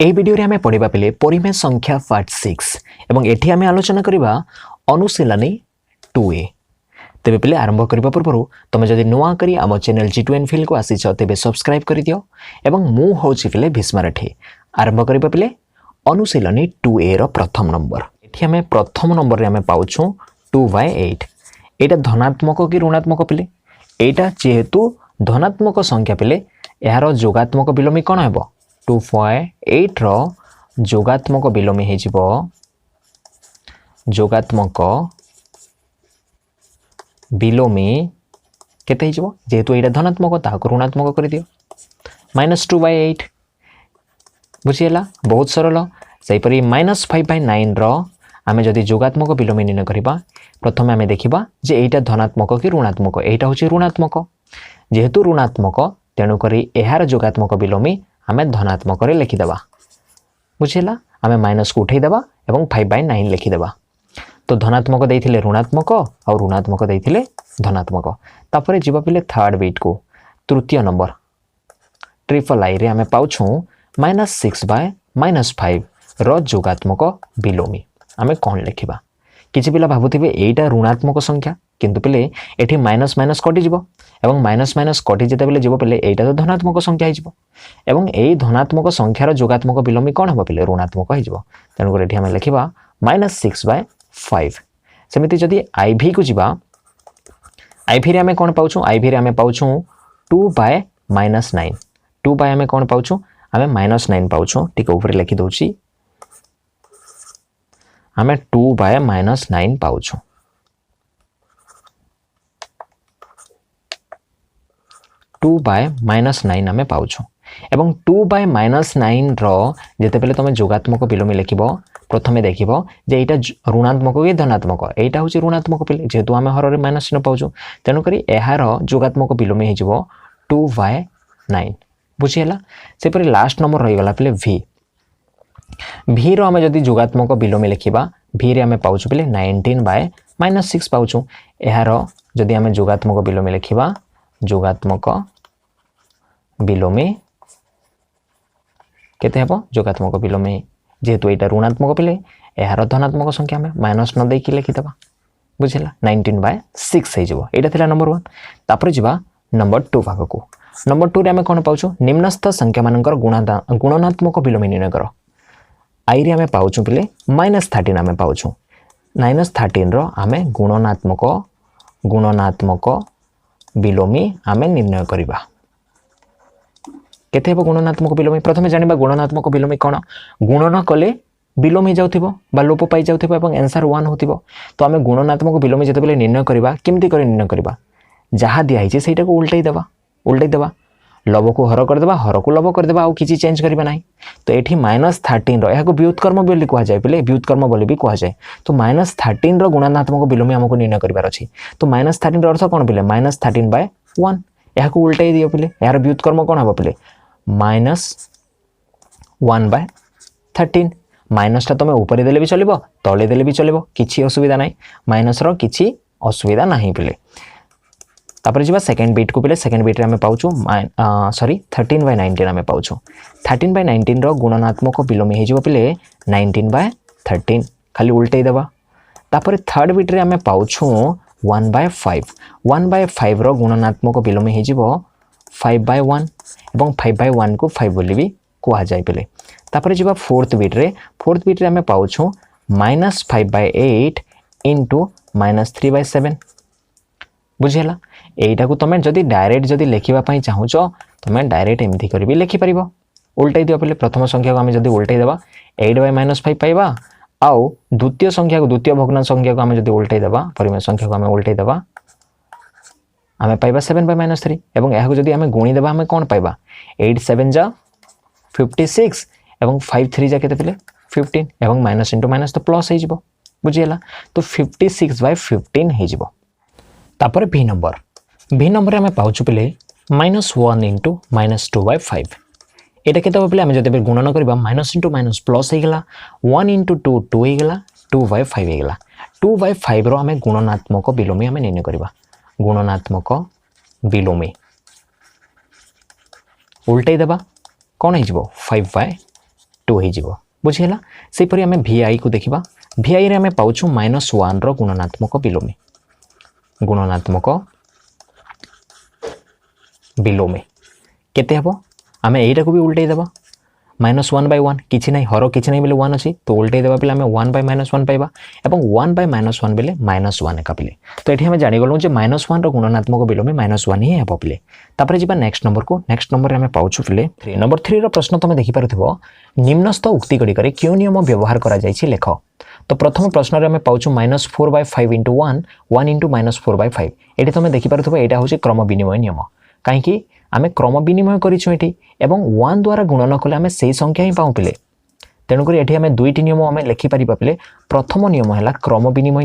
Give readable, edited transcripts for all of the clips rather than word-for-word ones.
ଏହି ଭିडिଓରେ ଆମେ ପଢ଼ିବା ପିଲେ ପରିମେୟ ସଂଖ୍ୟା ପାର୍ଟ 6 ଏବଂ ଏଠି ଆମେ ଆଲୋଚନା କରିବା ଅନୁଶୀଳନୀ 2A। ତେବେ ପିଲେ ଆରମ୍ଭ କରିବା ପୂର୍ବରୁ ତମେ ଯଦି ନୂଆ କରି ଆମ ଚ୍ୟାନେଲ G2N Feel को आसीଛ ତେବେ ସବସ୍କ୍ରାଇବ କରିଦିଅ ଏବଂ ମୁଁ ହେଉଛି ପିଲେ ଭୀଷ୍ମ ରାଠି। ଆରମ୍ଭ କରିବା ପିଲେ ଅନୁଶୀଳନୀ 2A ର ପ୍ରଥମ ନମ୍ବର। ଏଠି ଆମେ ପ୍ରଥମ ନମ୍ବରରେ ଆମେ ପାଉଛୁ 2/8। ଏଇଟା ଧନାତ୍ମକ କି ଋଣାତ୍ମକ ପିଲେ? ଏଇଟା ଯେହେତୁ ଧନାତ୍ମକ ସଂଖ୍ୟା ପିଲେ ଏହାର ଯୋଗାତ୍ମକ ବିଲୋମୀ କ'ଣ ହେବ? 2/8 ର ଯୋଗାତ୍ମକ ବିଲୋମୀ ହେଇଯିବ ଯୋଗାତ୍ମକ ବିଲୋମୀ କେତେ ହେଇଯିବ? जेहेतु एटा धनात्मक ताको ऋणात्मक कर दियो -2/8 बुझिएला बहुत सरल। सेपरी -5/9 रो आमे जदि जोगात्मक बिलोमी निर्णय करिबा प्रथमे आमे देखिबा जे एटा धनात्मक कि ऋणात्मक। एटा होची ऋणात्मक, जेहेतु ऋणात्मक तेणु करी एहार जोगात्मक बिलोमी आमे धनात्मक रे लिखि देबा। बुझिएला आमे माइनस को उठै देबा एवं 5/9 लिखि देबा। तो धनात्मक देइथिले ऋणात्मक और ऋणात्मक देइथिले धनात्मक। तापरे जीवा पिले थर्ड बीट को तृतीय नंबर ट्रिपल आई रे आमे पाउछु -6/-5 रो जोगात्मक बिलोमी। आमे कोन लिखिबा? किछि पिला भाबुथिबे एटा ऋणात्मक संख्या किंतु पिले एठी माइनस माइनस कटि जिवो एवं माइनस माइनस कटि जेते बेले जीवो पिले एटा तो धनात्मक संख्या हिजिवो एवं एई धनात्मक संख्यार जोगात्मक बिलोमी कोन हबो पिले? ऋणात्मक हिजिवो। तेनु करे एठी आमे लिखिबा -6/5। सेमिति जदि आईv को जिबा आईv रे आमे कोन पाउछु? आईv रे आमे पाउछु 2/-9। 2 बाय आमे कोन पाउछु? आमे -9 पाउछु। टिक ऊपर लिखि दोछि आमे 2/-9 पाउछु। 2/-9 आमे पाउछु एवं 2/-9 रो जेते बेले तमे जोगात्मक बिलोमी लिखिबो प्रथमे देखिबो जे एटा ऋणात्मक कि धनात्मक। एटा होची ऋणात्मक पिले जेहेतु आमे हर रे माइनस चिन्ह पाउछु तेनु करी एहार जोगात्मक बिलोमी हिजिवो 2/9। बुझिएला। सेपरि लास्ट नंबर रहि गला पिले v। v रो आमे जदि जोगात्मक बिलोमी लिखिबा v रे आमे पाउछु पिले 19/-6 पाउछु। एहार जदि आमे जोगात्मक बिलोमी लिखिबा जोगात्मक बिलोमी केते हेबो? जोगात्मक बिलोमी जेहेतु एटा ऋणात्मक पिले एहार धनात्मक संख्या में माइनस न देकी लिखि देबा। बुझिला 19/6 हे जिवो। एटा थिला नंबर 1। तापर जिबा नंबर 2 भाग को। नंबर 2 रे आमे कोन पाउछु? निम्नस्थ संख्या मानकर गुणनात्मक बिलोमी निर्णय करो। आई रे आमे पाउछु पिले -13 आमे पाउछु। -13 रो आमे गुणनात्मक बिलोमी आमे निर्णय करिबा। केते हेबो गुणनात्मक बिलोमी? प्रथमे जानिबा गुणनात्मक बिलोमी कोन? गुणन कले बिलोमी जाउथिबो बा लोप पाई जाउथिबो एवं आंसर 1 होथिबो। तो आमे गुणनात्मक बिलोमी जते बेले निर्णय करिबा केमति करे निर्णय करिबा? जहा दिया हिचे सेटा को उल्टाई देबा लव को हर कर देबा, हर को लव कर देबा, आ किछि चेंज करिबा नाही। तो एठी -13 रो एहाको व्युत्कर्म बोली कुआ जाय पिले, व्युत्कर्म बोली भी कुआ जाय। तो -13 रो गुणनात्मक बिलोमी हमको निर्णय करिबार अछि। तो -13 रो अर्थ कोन पिले? -13/1। एहाको उल्टाई दियो पिले। एहार व्युत्कर्म कोन हबो पिले? -1/13। माइनस टा तमे ऊपर देले भी चलिबो, तळे देले भी चलिबो, किछि असुविधा नाही। माइनस रो किछि असुविधा नाही पिले। तापर जिबा सेकंड बीट को पिले। सेकंड बीट रे हमें पाउछु 13/19 हमें पाउछु। 13/19 रो गुणनात्मक बिलोमी हे जिवो पिले 19/13। खाली उल्टै देबा। तापर थर्ड बीट रे हमें पाउछु 1/5। 1/5 रो गुणनात्मक बिलोमी हे जिवो 5/1 एवं 5/1 को 5 बोली भी कुआ जाय पिले। तापर जिबा फोर्थ बीट रे हमें पाउछु -5/8 इनटू -3/7। बुझिएला। एटा को तमे जदि डायरेक्ट जदि लिखिबा पई चाहुचो तमे डायरेक्ट एमथि करि भी लिखि परिबो। उल्टाई दियो पिले। प्रथम संख्या को हमें जदि उल्टाई देबा 8/-5 पाइबा। आउ द्वितीय संख्या को द्वितीय भग्नांश संख्या को हमें जदि उल्टाई देबा परिमेय संख्या को हमें उल्टाई देबा हमें पाइबा 7/-3 एवं एहा को जदि हमें गुणी देबा हमें कोन पाइबा? 8 7 जा 56 एवं 5 3 जा केते पिले 15 एवं माइनस इंटू माइनस तो प्लस हे जिवो। बुझिएला। तो 56/15 हे जिवो। तापर v नंबर हमें पाउछु पिले -1 इंटू -2/5। एटा केते हो पिले? हमें जदि गुणन करबा माइनस इंटू माइनस प्लस हे गेला। 1 इंटू 2 2 हे गेला। 2/5 हे गेला। 2/5 रो हमें गुणनात्मक बिलोमी हमें निर्णय करबा। गुणनात्मक बिलोमी उल्टाई देबा कोन हे जिवो? 5/5 2 हो बुझीगला। सेपरी आम VI को देखा VI रे आम पाउछु -1 रो गुणनात्मक विलोमी केते हबो आम एटा को भी उल्टे देबा -1/1 किछि नहीं हर किछि नहीं बेले 1 अछि तो उल्टे देबा बेले आम 1/-1 पाइबा एवं 1/-1 बेले -1 एका बेले तो एठी हम जानि गलु जे -1 रो गुणनात्मक विलोमी -1 ही हेबो बेले। तापर जिबा नेक्स्ट नंबर को नेक्स्ट नंबर रे हम पाउछु बेले 3 नंबर 3 रो प्रश्न तमे देखि पारुथिबो निम्नस्थ उक्ति गडी करे क्यों नियम व्यवहार करा जायछि लेख। तो प्रथम प्रश्न रे हम पाउछु -4/5 * 1 1 * -4/5 एठी तमे देखि पारुथिबो एटा होछि क्रम विनिमय नियम काहे कि आमे क्रम विनिमय करिछु एठी एवं 1 द्वारा गुणन कले आमे सेही संख्या ही पाउ पिले तेणु करी एठी आमे दुईटी नियम आमे लिखि परिबा पिले। प्रथम नियम हैला क्रम विनिमय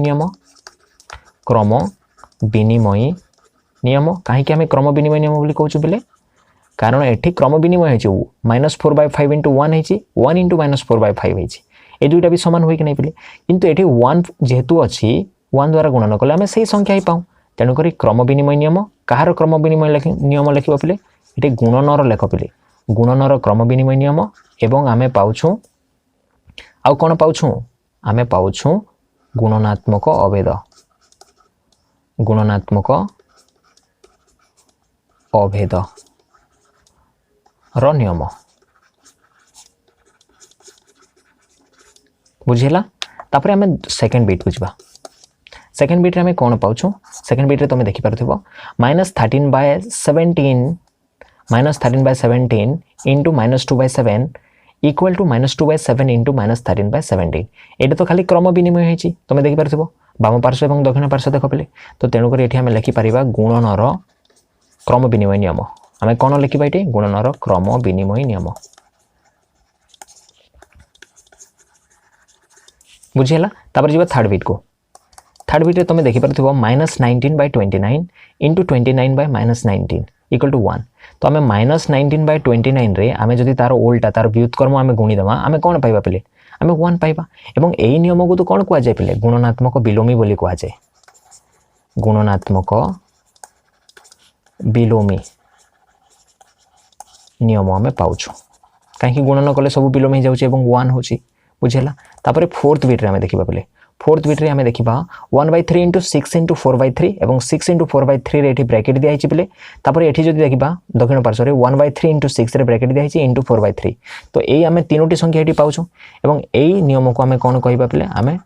नियम काहे कि आमे क्रम विनिमय नियम बोली कहउछु पिले कारण एठी क्रम विनिमय हेछि -4/5 * 1 हेछि 1 * -4/5 हेछि ए दुईटा भी समान होई कि नै पिले किंतु एठी 1 जेहेतु अछि 1 द्वारा गुणन कले आमे सेही संख्या ही पाउ तेणु करी क्रम विनिमय नियम कहार क्रम विनिमय नियम लिखिबा पिले एठी गुणनर लेख पिले गुणनर क्रम विनिमय नियम एवं आमे पाउछु आउ कोन पाउछु आमे पाउछु गुणनात्मक अभेद रो नियम बुझिला। तापर आमे सेकंड बीट को जिबा सेकंड बीट रे आमे कोन पाउछु सेकंड बीट रे तमे देखि पारथिबो -13/17 into -2/7 equal to -2/7 into -13/17 एटा तो खाली क्रम विनिमय हेछि तमे देखि पारथिबो बाम पार्श्व एवं दक्षिण पार्श्व देख पिले तो तेणु करी एठी आमे लिखि परिबा गुणनर क्रम विनिमय नियम आमे कोन लिखिबा एठी गुणनर क्रम विनिमय नियम बुझिला। तापर जिबा थर्ड बीट रे तमे देखि पारथिबो -19/29 into 29/-19 equal to 1 तो आमे -19/29 रे आमे जदि तार उल्टा तार व्युत्क्रम आमे गुणी दमा आमे कोन पाइबा पिले आमे 1 पाइबा एवं एई नियम को तो कोन कुआ जाय पिले गुणनात्मक विलोमी बोली कुआ जाय गुणनात्मक विलोमी नियम आमे पाउछु काहे कि गुणन कले सब विलोम हो जाउछि एवं 1 होछि बुझिला। तापर फोर्थ बीट रे आमे देखिबा पिले फोर्थ बीट रे आमे देखिबा 1/3 into 6 into 4/3 एवं 6 into 4/3 रे एठी ब्रैकेट दिया हिछि पिले तापर एठी जदि देखिबा दक्षिण पार्श्व रे 1/3 into 6 रे ब्रैकेट दिया हिछि into 4/3 तो एई आमे तीनोटी संख्या एठी पाउछु एवं एई नियम को आमे कोन कहिबा पिले आमे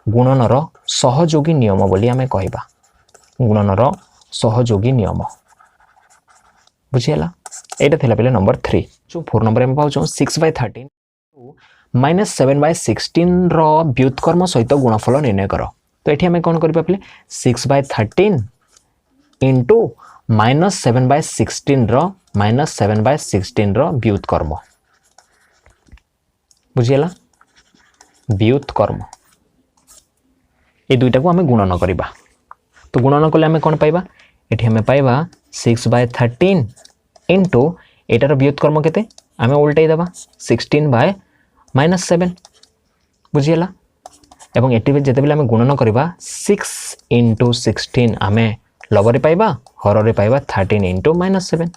गुणनर सहयोगी नियम बोली आमे कहिबा गुणनर सहयोगी नियम बुझिला। एटा थिला पिले नंबर 3 जो 4 नंबर में पाउछु 6/13 -7/16 रो व्युत्क्रम सहित गुणफल निर्णय करो तो एठी हमें कोन करबा पिले 6/13 into -7/16 रो व्युत्क्रम बुझिला व्युत्क्रम ए दुईटा को हमें गुणन करबा तो गुणन कले हमें कोन पाइबा एठी हमें पाइबा 6/13 into एटार व्युत्क्रम केते हमें उल्टाई देबा 16/-7 बुझिला एवं एटी जेते बेले हमें गुणन करबा 6 into 16 हमें लव रे पाइबा हर रे पाइबा 13 into -7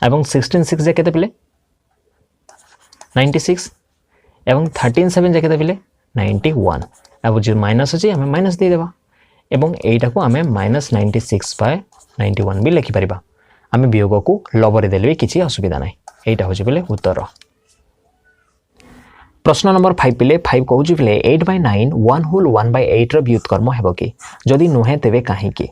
एवं 16 6 जे केते बेले 96 एवं 13 7 जे केते बेले 91 अब जो माइनस अछि हमें माइनस दे देबा एवं एटा को हमें -96/91 भी लिखि परिबा हमें वियोग को लव रे देले किछि असुविधा नै एटा होछि बेले उत्तर। प्रश्न नंबर 5 पिले 5 कहूछि पिले 8/9 1 whole 1/8 रो व्युत्क्रम हेबो कि जदि नुहे तेबे काहे कि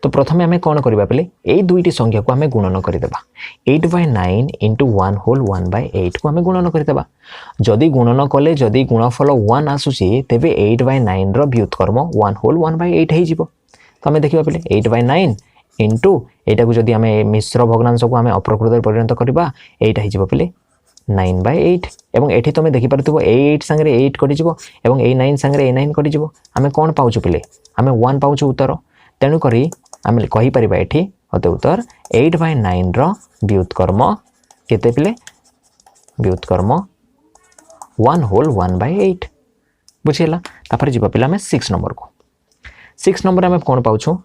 तो प्रथमे हमें कोन करबा पिले एई दुईटी संख्या को हमें गुणन करि देबा 8/9 into 1 whole 1/8 को हमें गुणन करि देबा जदि गुणन कले जदि गुणफल 1 आसुछि तेबे 8/9 रो व्युत्क्रम 1 whole 1/8 हे जिवो तो हमें देखिबा पिले 8/9 into एटा को जदि हमें मिश्र भग्नांश को हमें अप्रकृत रे परिणत करबा एटा हे जिवो पिले 9/8 एवं एठी तमे देखि पारथिबो 8 संगे 8 कटि जिवो एवं 9 संगे 9 कटि जिवो हमें कोन पाउछु पिले हमें 1 पाउछु उत्तर तेनु करी हमें कहि परिबा एठी होते उत्तर 8/9 रो व्युत्क्रम केते पिले व्युत्क्रम 1 whole 1/8 बुझिला। तापर जिबा पिला हमें 6 नंबर को 6 नंबर हमें कोन पाउछु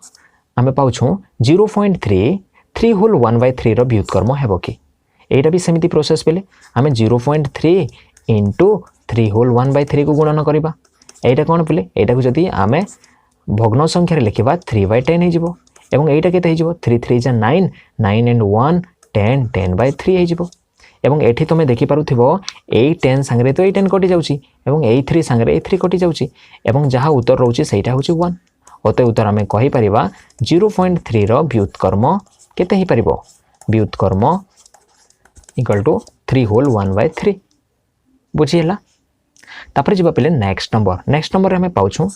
हमें पाउछु 0.3 3 whole 1/3 रो व्युत्क्रम हेबो कि एटा भी सेमिति प्रोसेस पिले आमे 0.3 इंटू 3 होल 1/3 को गुणन करबा एटा कोन पिले एटा को जदी आमे भग्न संख्या रे लिखिबा 3/10 हे जिवो एवं एटा केते हे जिवो 3 3 जा 9 9 एंड 1 10 10/3 हे जिवो एवं एठी तमे देखि पारुथिबो एई 10 संगरे तो एई 10 कटि जाउची एवं एई 3 संगरे एई 3 कटि जाउची एवं जहा उत्तर रहउची सेटा होची 1 ओते उत्तर आमे कहि परिबा 0.3 रो व्युत्कर्म केते हे परिबो व्युत्कर्म इक्वल टू 3 होल 1/3 बुझियला तापर जिबा पले नेक्स्ट नंबर रे हमें पाउछु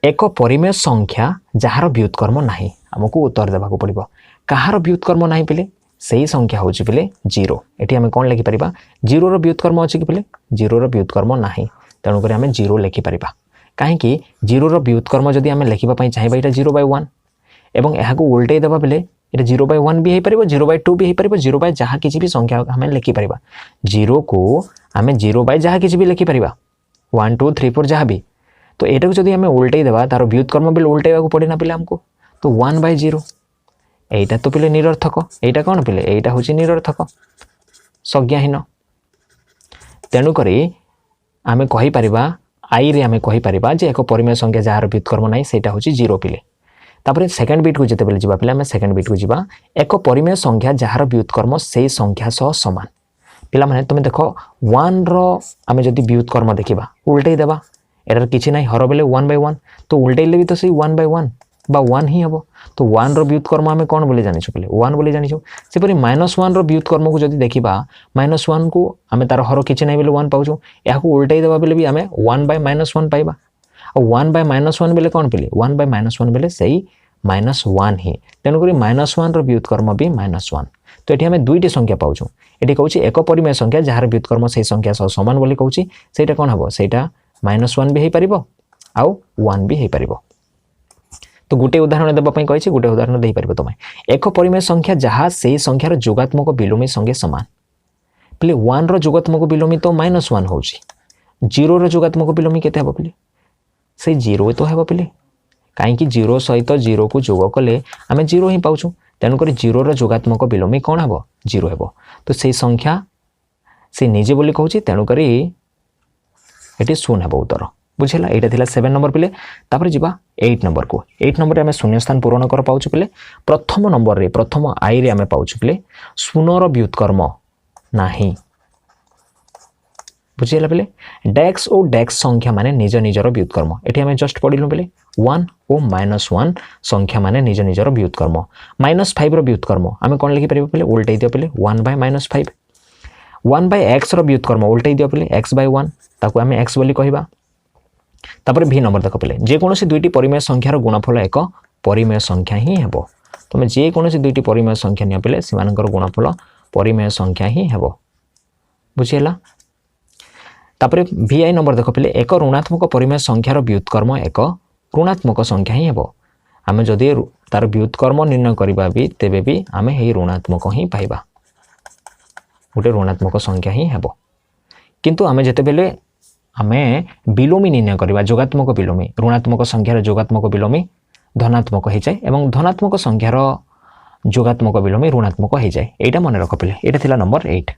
एक परिमेय संख्या जहार व्युत्कर्म नाही हमकु उत्तर देबाको पड़िबो कहार व्युत्कर्म नाही पले सही संख्या होची पले 0 एठी हमें कोन लिखि परिबा 0 रो व्युत्कर्म अछि कि पले 0 रो व्युत्कर्म नाही तणु करे हमें 0 लिखि परिबा काहे कि 0 रो व्युत्कर्म जदी हमें लिखिबा पई चाहिबा एटा 0/1 एवं एहा को उल्टे देबा पले एटा 0/1 भी हे परिबो 0/2 भी हे परिबो 0 जहा किछि भी संख्या हमें लिखि परिबा 0 को हमें 0 जहा किछि भी लिखि परिबा 1 2 3 4 जहा भी तो एटा को जदी हमें उल्टे देबा तार व्युत्कर्म भी उल्टेबा को पड़े ना पले हमको तो 1/0 एटा तो पले निरर्थक एटा कोन पले एटा होची निरर्थक संज्ञाहीन तेनु करी आमे कहि परिबा आई रे आमे कहि परिबा जे एक परिमेय संख्या जहार व्युत्कर्म नाही सेटा होची 0 पिले तापर सेकंड बिट को जते बेले जिबा पिले आमे सेकंड बिट को जिबा एक परिमेय संख्या जहार व्युत्कर्म सेई संख्या सह समान पिला माने तुमे देखो 1 रो आमे जदी व्युत्कर्म देखिबा उल्टे देबा एरर किछि नाही हर बेले 1/1 तो उल्टेले भी तो सेई 1/1 बा 1 ही हबो तो 1 रो व्युत्कर्म हमें कोन बोले जानि छु पले 1 बोले जानि छु से परि -1 रो व्युत्कर्म को जदी देखिबा -1 को हमें तार हर किछि नाही बेले 1 पाउछु या को उल्टाई देबा बेले भी हमें 1/-1 पाइबा और 1/-1 बेले कोन पले 1/-1 बेले सही -1 ही तेनु करी -1 रो व्युत्कर्म भी -1 तो एठी हमें दुईटी संख्या पाउछु एठी कहउछि एक परिमेय संख्या जहार व्युत्कर्म सही संख्या सह समान बोली कहउछि सेटा कोन हबो सेटा -1 भी हे परिबो आ 1 भी हे परिबो तो गोटे उदाहरण देबा पई कहिछि गोटे उदाहरण देई परिबो तमे एक परिमेय संख्या जहा सेही संख्यार जोगात्मक बिलोमी संगे समान पले 1 रो जोगात्मक बिलोमी तो -1 होउछि 0 रो जोगात्मक बिलोमी केते हबो पले से 0 तो हबो पले काहे कि 0 सहित 0 को जोग कले हमें 0 ही पाउछु तेनु करी 0 रो जोगात्मक बिलोमी कोन हबो 0 हबो तो सेही संख्या से निजे बोली कहउछि तेनु करी एटी 0 हबो उत्तर बुझेला एटा थिला 7 नंबर पिले तापर जिबा 8 नंबर को 8 नंबर रे हमें शून्य स्थान पूर्ण कर पाउछु पिले प्रथम नंबर रे प्रथम आई रे हमें पाउछु पिले शून्य रो व्युत्कर्म नाही बुझेला पिले डेक्स और डेक्स संख्या माने निज निजर व्युत्कर्म एठी हमें जस्ट पढिलु पिले 1 और -1 संख्या माने निज निजर व्युत्कर्म -5 रो व्युत्कर्म हमें कोन लिखि परिबो पिले उल्टै दियो पिले 1/-5 1/x रो व्युत्कर्म उल्टै दियो पिले x/1 ताको हमें x बोली कहिबा तापर भी नंबर देख पिले जे कोनोसी दुईटी परिमेय संख्यार गुणफल एक परिमेय संख्या ही हेबो तमे जे कोनोसी दुईटी परिमेय संख्या निया पिले सिमानकर गुणफल परिमेय संख्या ही हेबो बुझियला तापर vi नंबर देख पिले एक ऋणात्मक परिमेय संख्यार व्युत्कर्म एक ऋणात्मक संख्या ही हेबो आमे जदि तार व्युत्कर्म निर्णय करबा भी तेबे भी आमे हे ऋणात्मक ही पाइबा गोटे ऋणात्मक संख्या ही हेबो किंतु आमे जते बेले आमे बिलोमी निर्णय करबा जोगात्मक बिलोमी ऋणात्मक संख्यार जोगात्मक बिलोमी धनात्मक हो जाए एवं धनात्मक संख्यार जोगात्मक बिलोमी ऋणात्मक हो जाए एटा मन रख पिले एटा थिला नंबर 8।